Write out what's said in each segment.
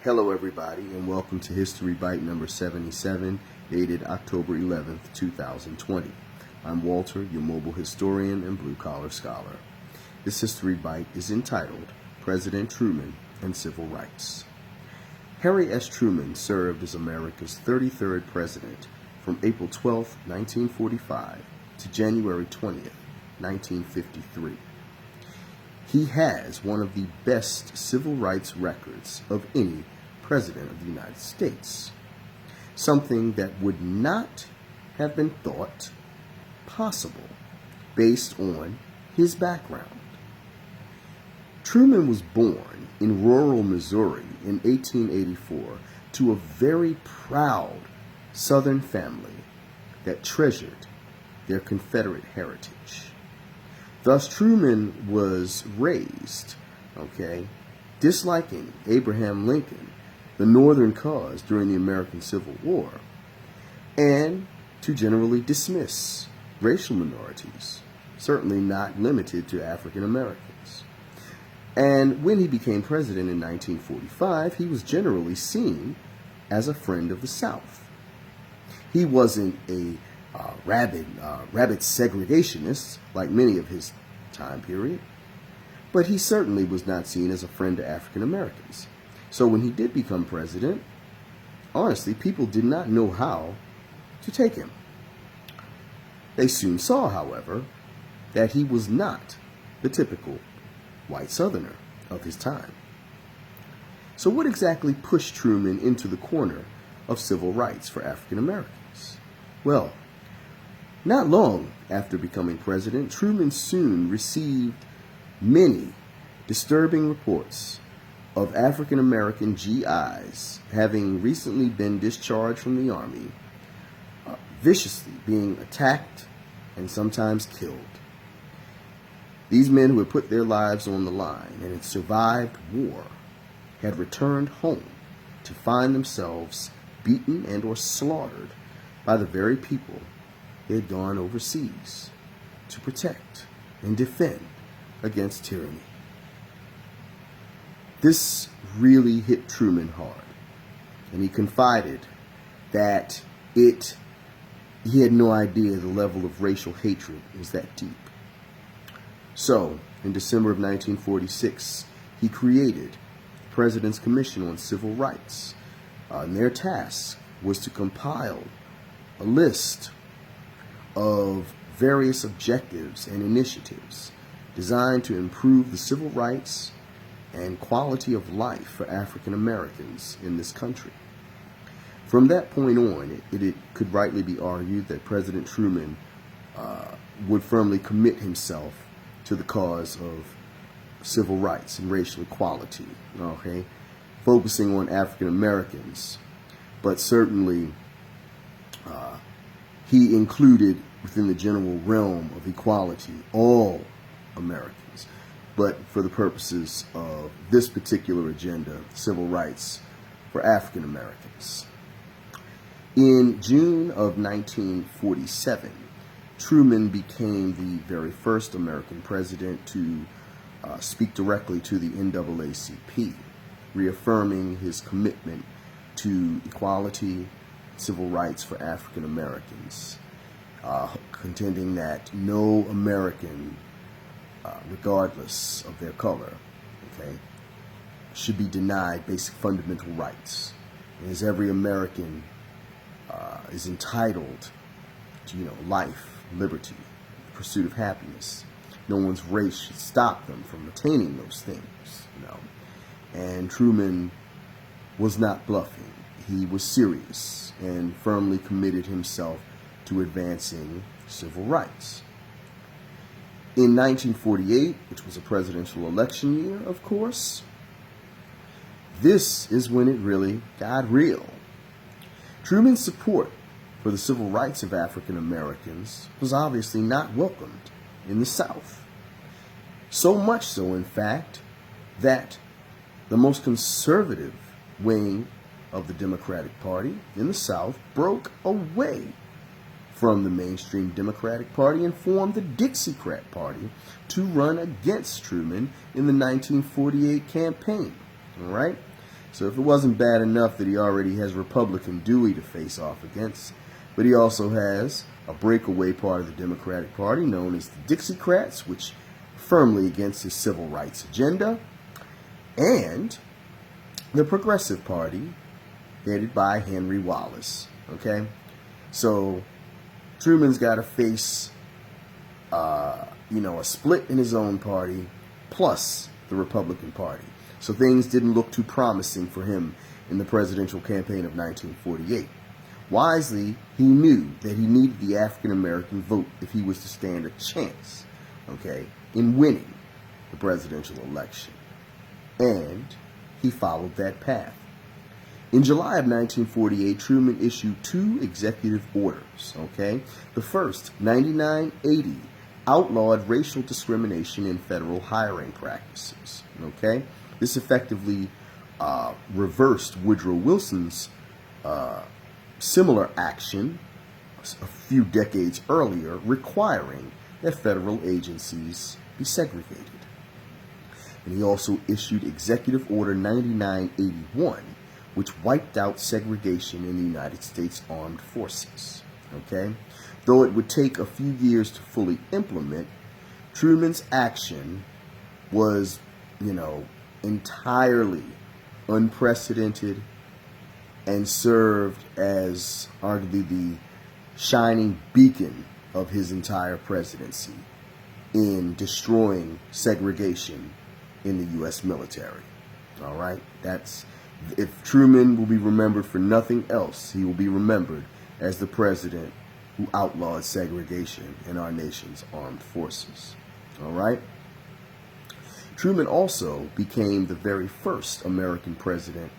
Hello everybody, and welcome to History Bite number 77, dated October 11th, 2020. I'm Walter, your mobile historian and blue-collar scholar. This History Bite is entitled President Truman and Civil Rights. Harry S. Truman served as America's 33rd president from April 12, 1945 to January 20th, 1953. He has one of the best civil rights records of any president of the United States, something that would not have been thought possible based on his background. Truman was born in rural Missouri in 1884 to a very proud Southern family that treasured their Confederate heritage. Thus, Truman was raised, disliking Abraham Lincoln, the Northern cause during the American Civil War, and to generally dismiss racial minorities, certainly not limited to African Americans. And when he became president in 1945, he was generally seen as a friend of the South. He wasn't a rabid segregationist like many of his time period, but he certainly was not seen as a friend to African Americans. So when he did become president, honestly, people did not know how to take him. They soon saw, however, that he was not the typical white Southerner of his time. So what exactly pushed Truman into the corner of civil rights for African Americans? Well, not long after becoming president, Truman soon received many disturbing reports of African American GIs having recently been discharged from the Army, viciously being attacked and sometimes killed. These men who had put their lives on the line and had survived war had returned home to find themselves beaten and or slaughtered by the very people they had gone overseas to protect and defend against tyranny. This really hit Truman hard, and he confided that he had no idea the level of racial hatred was that deep. So, in December of 1946, he created the President's Commission on Civil Rights, and their task was to compile a list of various objectives and initiatives designed to improve the civil rights and quality of life for African Americans in this country. From that point on, it could rightly be argued that President Truman would firmly commit himself to the cause of civil rights and racial equality, focusing on African Americans, but certainly he included within the general realm of equality all Americans, but for the purposes of this particular agenda, civil rights for African Americans. In June of 1947, Truman became the very first American president to speak directly to the NAACP, reaffirming his commitment to equality, civil rights for African Americans, contending that no American, regardless of their color, should be denied basic fundamental rights, as every American is entitled to, life, liberty, pursuit of happiness. No one's race should stop them from attaining those things, And Truman was not bluffing. He was serious and firmly committed himself to advancing civil rights. In 1948, which was a presidential election year, of course, this is when it really got real. Truman's support for the civil rights of African Americans was obviously not welcomed in the South. So much so, in fact, that the most conservative wing of the Democratic Party in the South broke away from the mainstream Democratic Party and formed the Dixiecrat Party to run against Truman in the 1948 campaign. All right? So if it wasn't bad enough that he already has Republican Dewey to face off against, but he also has a breakaway part of the Democratic Party known as the Dixiecrats, which firmly against his civil rights agenda, and the Progressive Party, headed by Henry Wallace. Okay, so Truman's got to face, a split in his own party, plus the Republican Party. So things didn't look too promising for him in the presidential campaign of 1948. Wisely, he knew that he needed the African American vote if he was to stand a chance, in winning the presidential election. And he followed that path. In July of 1948, Truman issued 2 executive orders, The first, 9980, outlawed racial discrimination in federal hiring practices, This effectively reversed Woodrow Wilson's similar action a few decades earlier, requiring that federal agencies be segregated. And he also issued Executive Order 9981, which wiped out segregation in the United States Armed Forces. Though it would take a few years to fully implement, Truman's action was, entirely unprecedented and served as arguably the shining beacon of his entire presidency in destroying segregation in the U.S. military. If Truman will be remembered for nothing else, he will be remembered as the president who outlawed segregation in our nation's armed forces. Truman also became the very first American president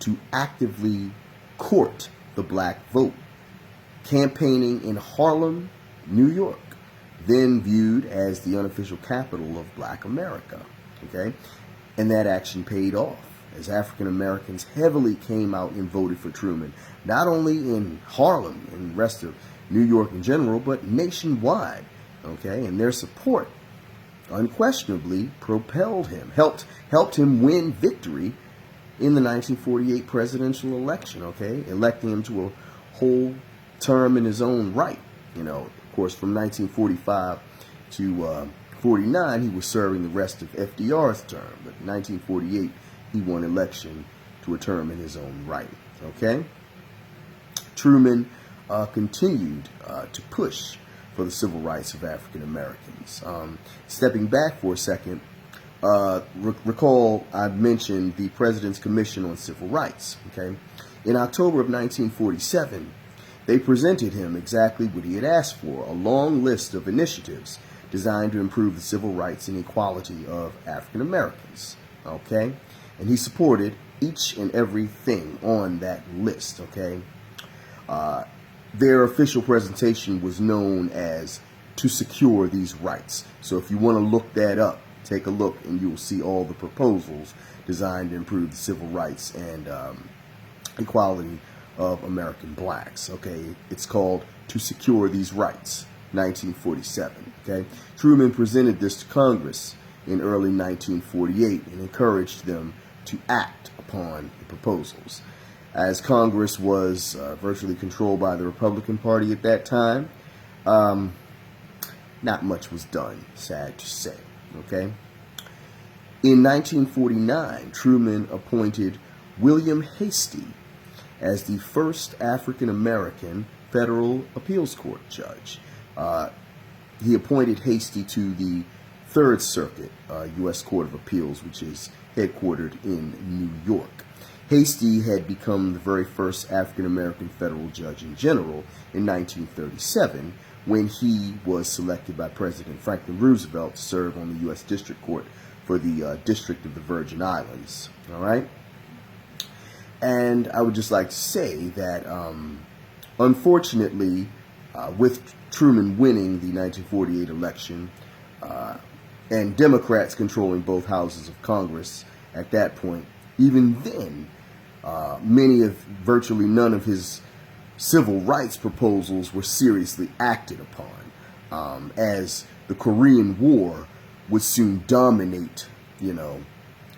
to actively court the black vote, campaigning in Harlem, New York, then viewed as the unofficial capital of black America. And that action paid off, as African Americans heavily came out and voted for Truman, not only in Harlem and the rest of New York in general, but nationwide. And their support unquestionably propelled him, helped him win victory in the 1948 presidential election, electing him to a whole term in his own right. Of course, from 1945 to 49, he was serving the rest of FDR's term, but in 1948, he won election to a term in his own right. Truman continued to push for the civil rights of African Americans. Stepping back for a second, recall I mentioned the President's Commission on Civil Rights. In October of 1947, they presented him exactly what he had asked for, a long list of initiatives designed to improve the civil rights and equality of African Americans. And he supported each and everything on that list. Their official presentation was known as "To Secure These Rights." So if you want to look that up, take a look and you'll see all the proposals designed to improve the civil rights and equality of American blacks. It's called "To Secure These Rights," 1947. Truman presented this to Congress in early 1948 and encouraged them to act upon the proposals. As Congress was virtually controlled by the Republican Party at that time, not much was done, sad to say. In 1949, Truman appointed William Hastie as the first African-American federal appeals court judge. He appointed Hastie to the Third Circuit U.S. Court of Appeals, which is headquartered in New York. Hastie had become the very first African-American federal judge in general in 1937, when he was selected by President Franklin Roosevelt to serve on the U.S. District Court for the District of the Virgin Islands. And I would just like to say that, unfortunately, with Truman winning the 1948 election, and Democrats controlling both houses of Congress at that point, even then, virtually none of his civil rights proposals were seriously acted upon, as the Korean War would soon dominate,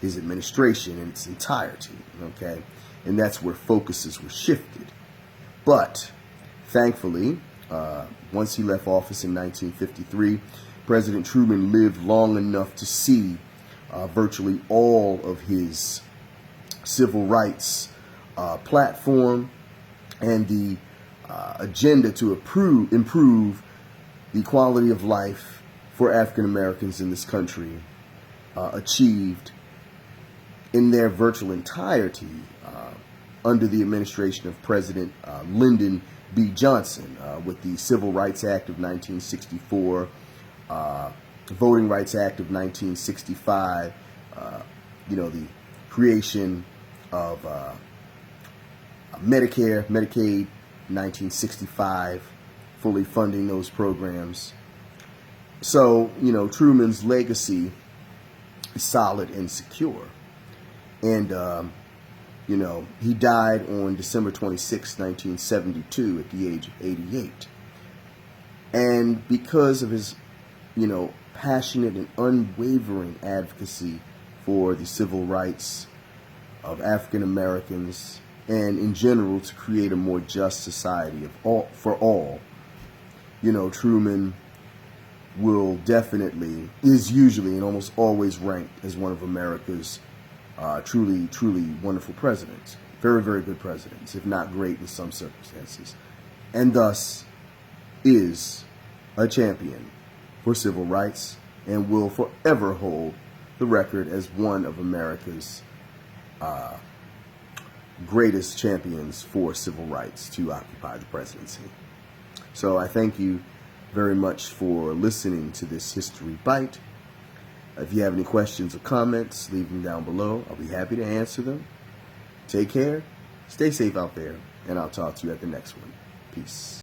his administration in its entirety, okay? And that's where focuses were shifted. But thankfully, once he left office in 1953, President Truman lived long enough to see virtually all of his civil rights platform and the agenda to improve the quality of life for African Americans in this country achieved in their virtual entirety under the administration of President Lyndon B. Johnson, with the Civil Rights Act of 1964, Voting Rights Act of 1965, the creation of Medicare, Medicaid, 1965, fully funding those programs. So, Truman's legacy is solid and secure. And, he died on December 26, 1972 at the age of 88. And because of his, passionate and unwavering advocacy for the civil rights of African Americans and in general to create a more just society for all, Truman is usually and almost always ranked as one of America's truly, truly wonderful presidents. Very, very good presidents, if not great in some circumstances. And thus is a champion for civil rights and will forever hold the record as one of America's greatest champions for civil rights to occupy the presidency. So I thank you very much for listening to this History Bite. If you have any questions or comments, leave them down below. I'll be happy to answer them. Take care, stay safe out there, and I'll talk to you at the next one. Peace.